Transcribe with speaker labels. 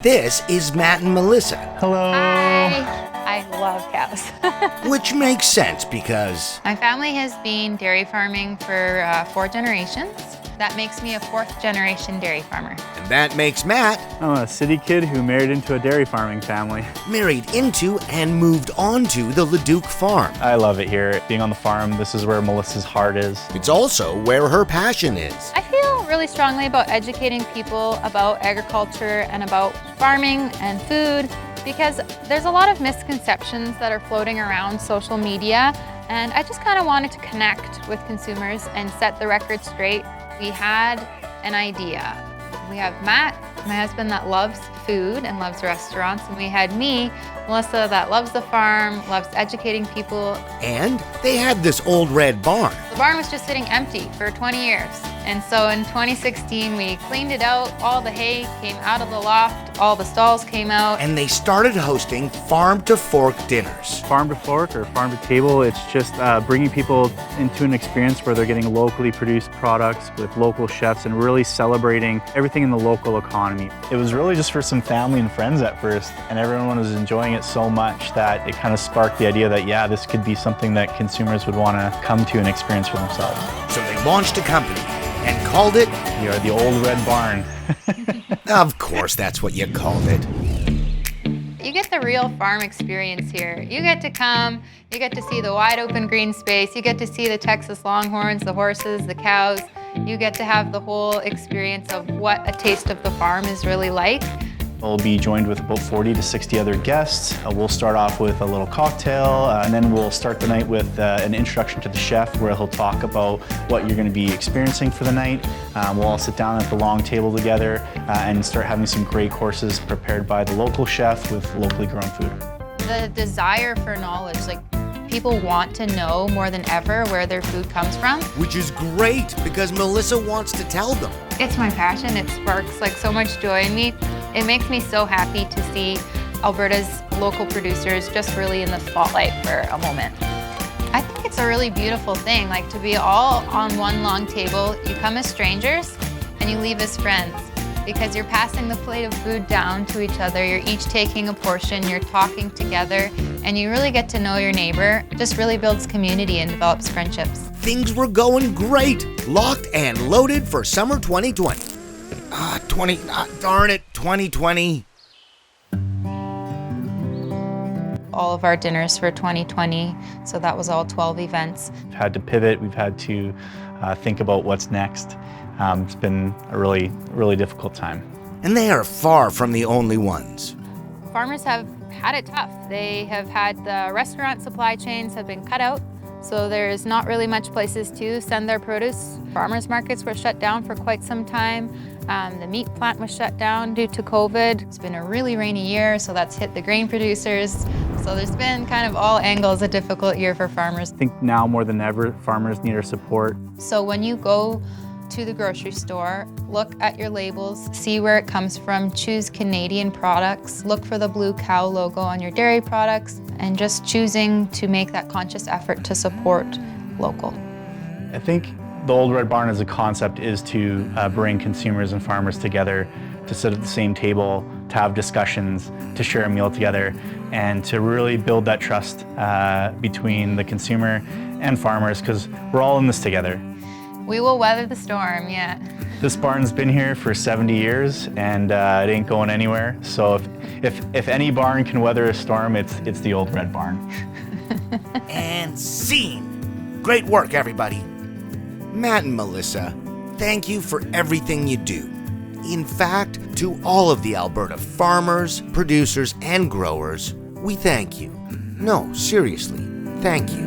Speaker 1: This is Matt and Melissa.
Speaker 2: Hello.
Speaker 3: Hi. I love cows.
Speaker 1: Which makes sense because
Speaker 3: My family has been dairy farming for 4 generations. That makes me a 4th generation dairy farmer.
Speaker 1: and that makes Matt
Speaker 2: I'm a city kid who married into a dairy farming family.
Speaker 1: married into and moved on to the Leduc farm.
Speaker 2: I love it here. Being on the farm, this is where Melissa's heart is.
Speaker 1: It's also where her passion is.
Speaker 3: I feel really strongly about educating people about agriculture and about farming and food because there's a lot of misconceptions that are floating around social media, and I just kind of wanted to connect with consumers and set the record straight. We had an idea. We have Matt, my husband, that loves food and loves restaurants, and we had me, Melissa, that loves the farm, loves educating people.
Speaker 1: And they had this old red barn.
Speaker 3: The barn was just sitting empty for 20 years. And so in 2016, we cleaned it out. All the hay came out of the loft. All the stalls came out.
Speaker 1: And they started hosting farm to fork dinners.
Speaker 2: Farm to fork or farm to table, it's just bringing people into an experience where they're getting locally produced products with local chefs and really celebrating everything in the local economy. It was really just for some family and friends at first, and everyone was enjoying it so much that it kind of sparked the idea that, yeah, this could be something that consumers would want to come to and experience for themselves.
Speaker 1: So they launched a company and called it,
Speaker 2: We are the Old Red Barn.
Speaker 1: of course that's what you called it.
Speaker 3: You get the real farm experience here. You get to come, you get to see the wide open green space, you get to see the Texas Longhorns, the horses, the cows. You get to have the whole experience of what a taste of the farm is really like.
Speaker 2: We'll be joined with about 40 to 60 other guests. We'll start off with a little cocktail, and then we'll start the night with an introduction to the chef where he'll talk about what you're going to be experiencing for the night. We'll all sit down at the long table together and start having some great courses prepared by the local chef with locally grown food.
Speaker 3: The desire for knowledge, like people want to know more than ever where their food comes from.
Speaker 1: Which is great because Melissa wants to tell them.
Speaker 3: It's my passion. It sparks like so much joy in me. It makes me so happy to see Alberta's local producers just really in the spotlight for a moment. I think it's a really beautiful thing, like to be all on one long table. You come as strangers and you leave as friends because you're passing the plate of food down to each other. You're each taking a portion, you're talking together, and you really get to know your neighbor. It just really builds community and develops friendships.
Speaker 1: Things were going great. Locked and loaded for summer 2020. 2020.
Speaker 3: All of our dinners for 2020, so that was all 12 events.
Speaker 2: We've had to pivot, we've had to think about what's next. It's been a really, really difficult time.
Speaker 1: And they are far from the only ones.
Speaker 3: Farmers have had it tough. They have had the restaurant supply chains have been cut out, so there's not really much places to send their produce. Farmers markets were shut down for quite some time. The meat plant was shut down due to COVID. It's been a really rainy year, so that's hit the grain producers. So there's been kind of all angles a difficult year for farmers.
Speaker 2: I think now more than ever, farmers need our support.
Speaker 3: So when you go to the grocery store, look at your labels, see where it comes from, choose Canadian products, look for the blue cow logo on your dairy products, and just choosing to make that conscious effort to support local.
Speaker 2: I think the Old Red Barn as a concept is to bring consumers and farmers together, to sit at the same table, to have discussions, to share a meal together, and to really build that trust between the consumer and farmers, because we're all in this together.
Speaker 3: We will weather the storm, yeah.
Speaker 2: This barn's been here for 70 years and it ain't going anywhere. So if any barn can weather a storm, it's the Old Red Barn.
Speaker 1: And scene. Great work, everybody. Matt and Melissa, thank you for everything you do. In fact, to all of the Alberta farmers, producers, and growers, we thank you. No, seriously, thank you.